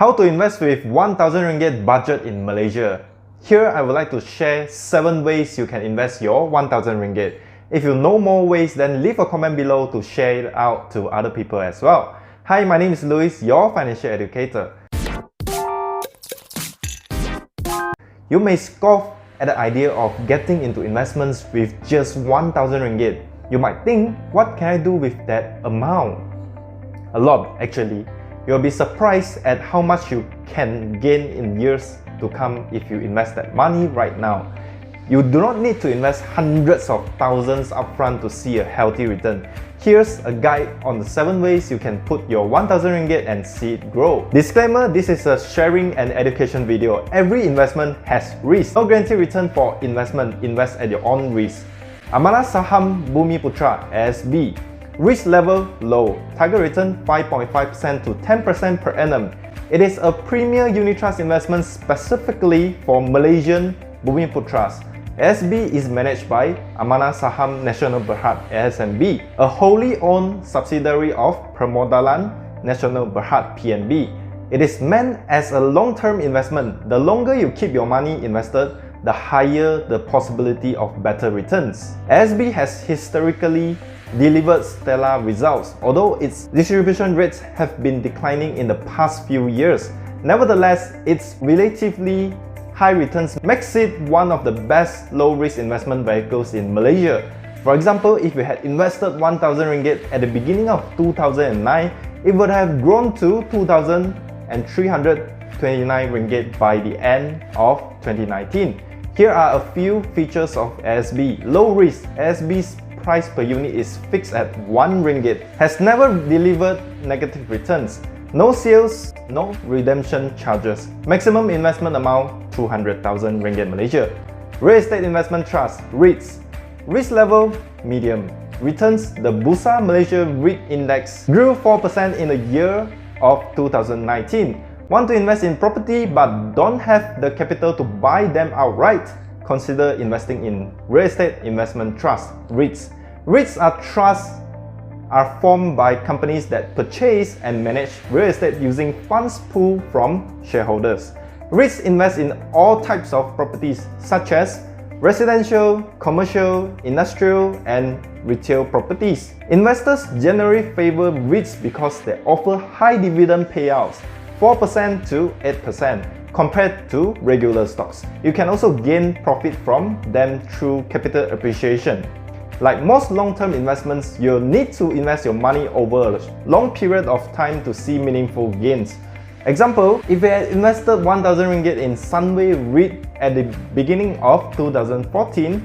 How to invest with 1000 ringgit budget in Malaysia. Here I would like to share 7 ways you can invest your 1000 ringgit. If you know more ways, then leave a comment below to share it out to other people as well. Hi, my name is Louis, your financial educator. You may scoff at the idea of getting into investments with just 1000 ringgit. You might think, what can I do with that amount? A lot, actually. You'll be surprised at how much you can gain in years to come if you invest that money right now. You do not need to invest hundreds of thousands upfront to see a healthy return. Here's a guide on the 7 ways you can put your 1000 ringgit and see it grow. Disclaimer, this is a sharing and education video. Every investment has risk. No guaranteed return for investment. Invest at your own risk. Amanah Saham Bumiputra (ASB). Risk level low. Target return 5.5% to 10% per annum. It is a premier unit trust investment specifically for Malaysian Bumiputras. ASB is managed by Amanah Saham Nasional Berhad (ASNB), a wholly owned subsidiary of Permodalan Nasional Berhad (PNB). It is meant as a long-term investment. The longer you keep your money invested, the higher the possibility of better returns. ASB has historically delivered stellar results, although its distribution rates have been declining in the past few years. Nevertheless, its relatively high returns makes it one of the best low-risk investment vehicles in Malaysia. For example, if you had invested 1000 ringgit at the beginning of 2009, it would have grown to 2329 ringgit by the end of 2019. Here are a few features of ASB. Low risk. ASB's price per unit is fixed at 1 ringgit. Has never delivered negative returns. No sales, no redemption charges. Maximum investment amount 200,000 ringgit Malaysia. Real Estate Investment Trust (REITs). Risk level medium. Returns. The Bursa Malaysia REIT Index grew 4% in the year of 2019. Want to invest in property but don't have the capital to buy them outright? Consider investing in Real Estate Investment Trust (REITs). REITs are formed by companies that purchase and manage real estate using funds pooled from shareholders. REITs invest in all types of properties such as residential, commercial, industrial, and retail properties. Investors generally favor REITs because they offer high dividend payouts, 4% to 8%. Compared to regular stocks. You can also gain profit from them through capital appreciation. Like most long-term investments, you'll need to invest your money over a long period of time to see meaningful gains. Example, if you had invested 1000 ringgit in Sunway REIT at the beginning of 2014,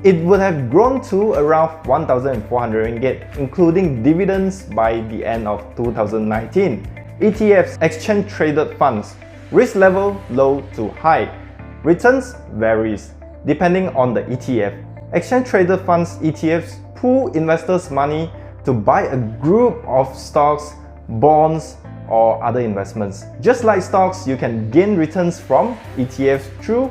it would have grown to around 1400 ringgit, including dividends by the end of 2019. ETFs, exchange traded funds. Risk level low to high. Returns varies depending on the ETF. Exchange traded funds ETFs pool investors' money to buy a group of stocks, bonds, or other investments. Just like stocks, you can gain returns from ETFs through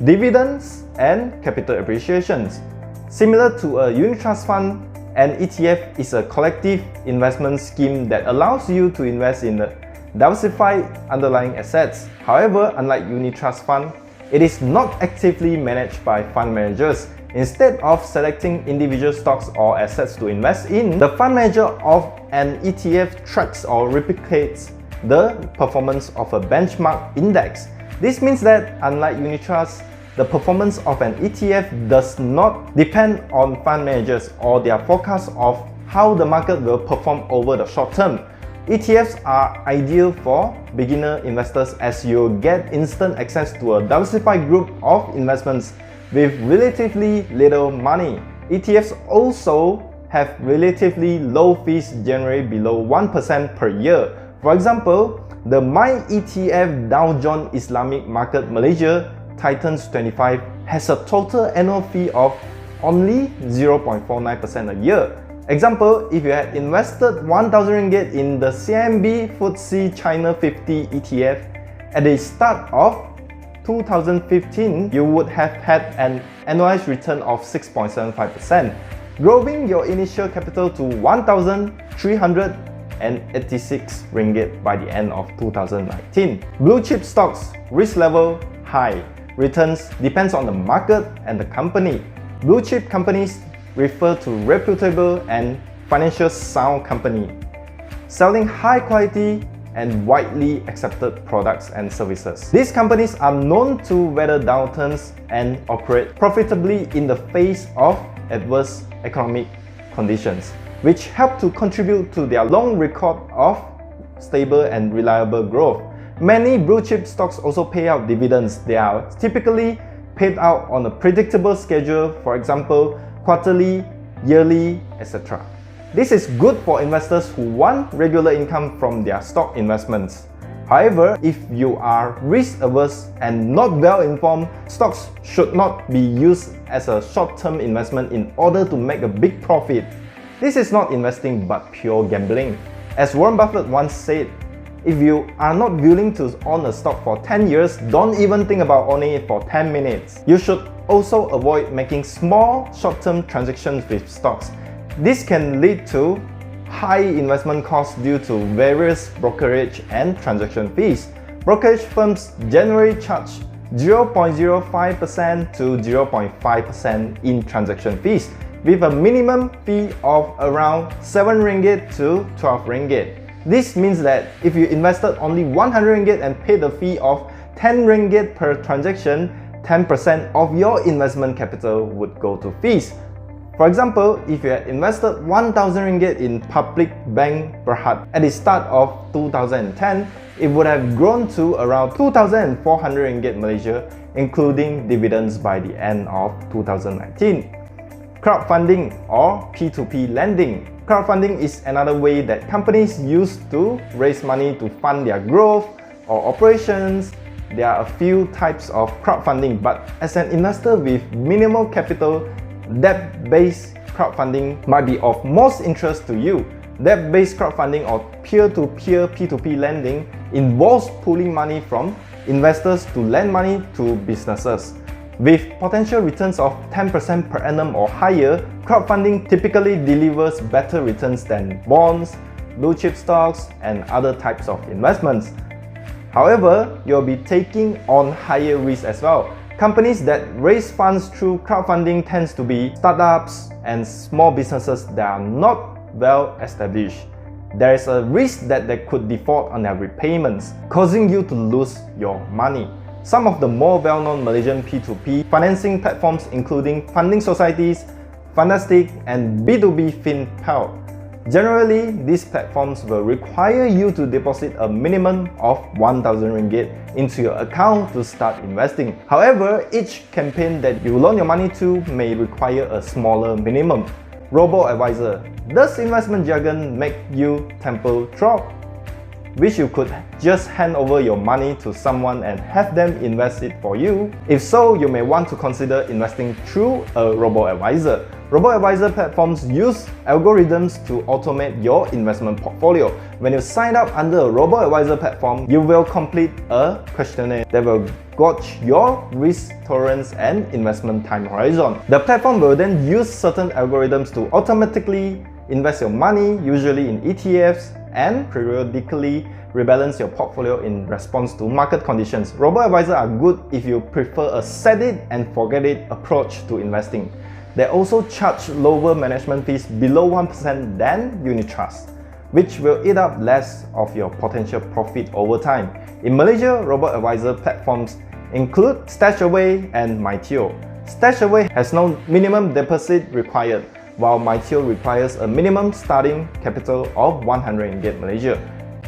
dividends and capital appreciations. Similar to a unit trust fund, an ETF is a collective investment scheme that allows you to invest in the diversified underlying assets. However, unlike unit trust fund, it is not actively managed by fund managers. Instead of selecting individual stocks or assets to invest in, the fund manager of an ETF tracks or replicates the performance of a benchmark index. This means that, unlike unit trusts, the performance of an ETF does not depend on fund managers or their forecast of how the market will perform over the short term. ETFs are ideal for beginner investors as you'll get instant access to a diversified group of investments with relatively little money. ETFs also have relatively low fees, generally below 1% per year. For example, the MyETF Dow Jones Islamic Market Malaysia Titans 25 has a total annual fee of only 0.49% a year. Example, if you had invested 1000 ringgit in the CIMB FTSE China 50 ETF at the start of 2015, you would have had an annualized return of 6.75%. growing your initial capital to 1,300 and 86 ringgit by the end of 2019. Blue chip stocks, risk level high. Returns depends on the market and the company. Blue chip companies refer to reputable and financial sound company, selling high quality and widely accepted products and services. These companies are known to weather downturns and operate profitably in the face of adverse economic conditions, which help to contribute to their long record of stable and reliable growth. Many blue chip stocks also pay out dividends. They are typically paid out on a predictable schedule, for example, quarterly, yearly, etc. This is good for investors who want regular income from their stock investments. However, if you are risk-averse and not well-informed, stocks should not be used as a short-term investment in order to make a big profit. This is not investing but pure gambling. As Warren Buffett once said, if you are not willing to own a stock for 10 years, don't even think about owning it for 10 minutes. You should also avoid making small short-term transactions with stocks. This can lead to high investment costs due to various brokerage and transaction fees. Brokerage firms generally charge 0.05% to 0.5% in transaction fees, with a minimum fee of around 7 ringgit to 12 ringgit. This means that if you invested only 100 ringgit and paid a fee of 10 ringgit per transaction, 10% of your investment capital would go to fees. For example, if you had invested 1000 ringgit in Public Bank Berhad at the start of 2010, it would have grown to around 2400 ringgit Malaysia, including dividends by the end of 2019. Crowdfunding or P2P lending. Crowdfunding is another way that companies use to raise money to fund their growth or operations. There are a few types of crowdfunding, but as an investor with minimal capital, debt-based crowdfunding might be of most interest to you. Debt-based crowdfunding or peer-to-peer P2P lending involves pooling money from investors to lend money to businesses. With potential returns of 10% per annum or higher, crowdfunding typically delivers better returns than bonds, blue chip stocks, and other types of investments. However, you'll be taking on higher risk as well. Companies that raise funds through crowdfunding tends to be startups and small businesses that are not well established. There is a risk that they could default on their repayments, causing you to lose your money. Some of the more well-known Malaysian P2P financing platforms including Funding Societies, Fundastic, and B2B FinPal. Generally, these platforms will require you to deposit a minimum of 1000 ringgit into your account to start investing. However, each campaign that you loan your money to may require a smaller minimum. Robo-advisor. Does investment jargon make you temple drop? Wish you could just hand over your money to someone and have them invest it for you? If so, you may want to consider investing through a robo-advisor. Robo-advisor platforms use algorithms to automate your investment portfolio. When you sign up under a robo-advisor platform, you will complete a questionnaire that will gauge your risk tolerance and investment time horizon. The platform will then use certain algorithms to automatically invest your money, usually in ETFs, and periodically rebalance your portfolio in response to market conditions. Robo-advisors are good if you prefer a set it and forget it approach to investing. They also charge lower management fees below 1% than unit trust, which will eat up less of your potential profit over time. In Malaysia, robo-advisor platforms include StashAway and MyTio. StashAway has no minimum deposit required, while MyTio requires a minimum starting capital of 100 ringgit Malaysia.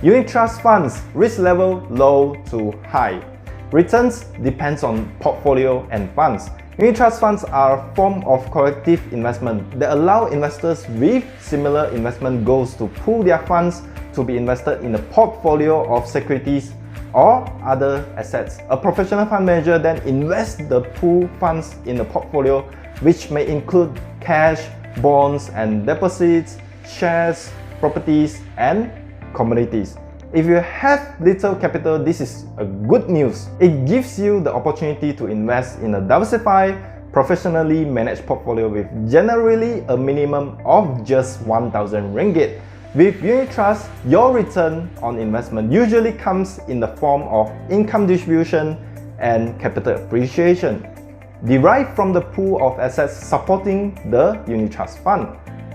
Unit trust funds, risk level low to high. Returns depends on portfolio and funds. Unit trust funds are a form of collective investment that allow investors with similar investment goals to pool their funds to be invested in a portfolio of securities or other assets. A professional fund manager then invests the pool funds in a portfolio which may include cash, bonds and deposits, shares, properties, and commodities. If you have little capital, this is a good news. It gives you the opportunity to invest in a diversified, professionally managed portfolio with generally a minimum of just 1000 ringgit. With unit trust, your return on investment usually comes in the form of income distribution and capital appreciation, derived from the pool of assets supporting the unit trust fund.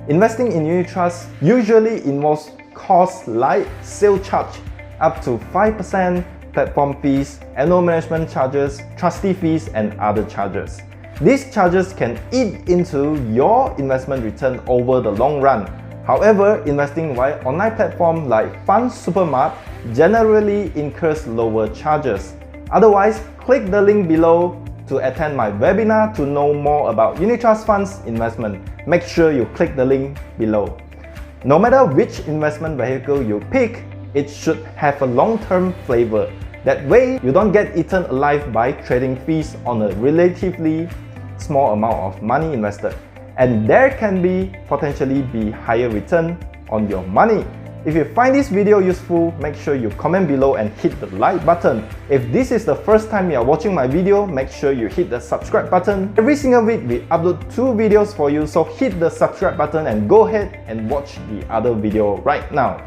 Investing in unit trust usually involves costs like sale charge up to 5%, platform fees, annual management charges, trustee fees, and other charges. These charges can eat into your investment return over the long run. However, investing via online platforms like FundSuperMart generally incurs lower charges. Otherwise, click the link below to attend my webinar to know more about unit trust funds investment. Make sure you click the link below. No matter which investment vehicle you pick, it should have a long-term flavor. That way, you don't get eaten alive by trading fees on a relatively small amount of money invested. And there can potentially be higher return on your money. If you find this video useful, make sure you comment below and hit the like button. If this is the first time you are watching my video, make sure you hit the subscribe button. Every single week we upload 2 videos for you, so hit the subscribe button and go ahead and watch the other video right now.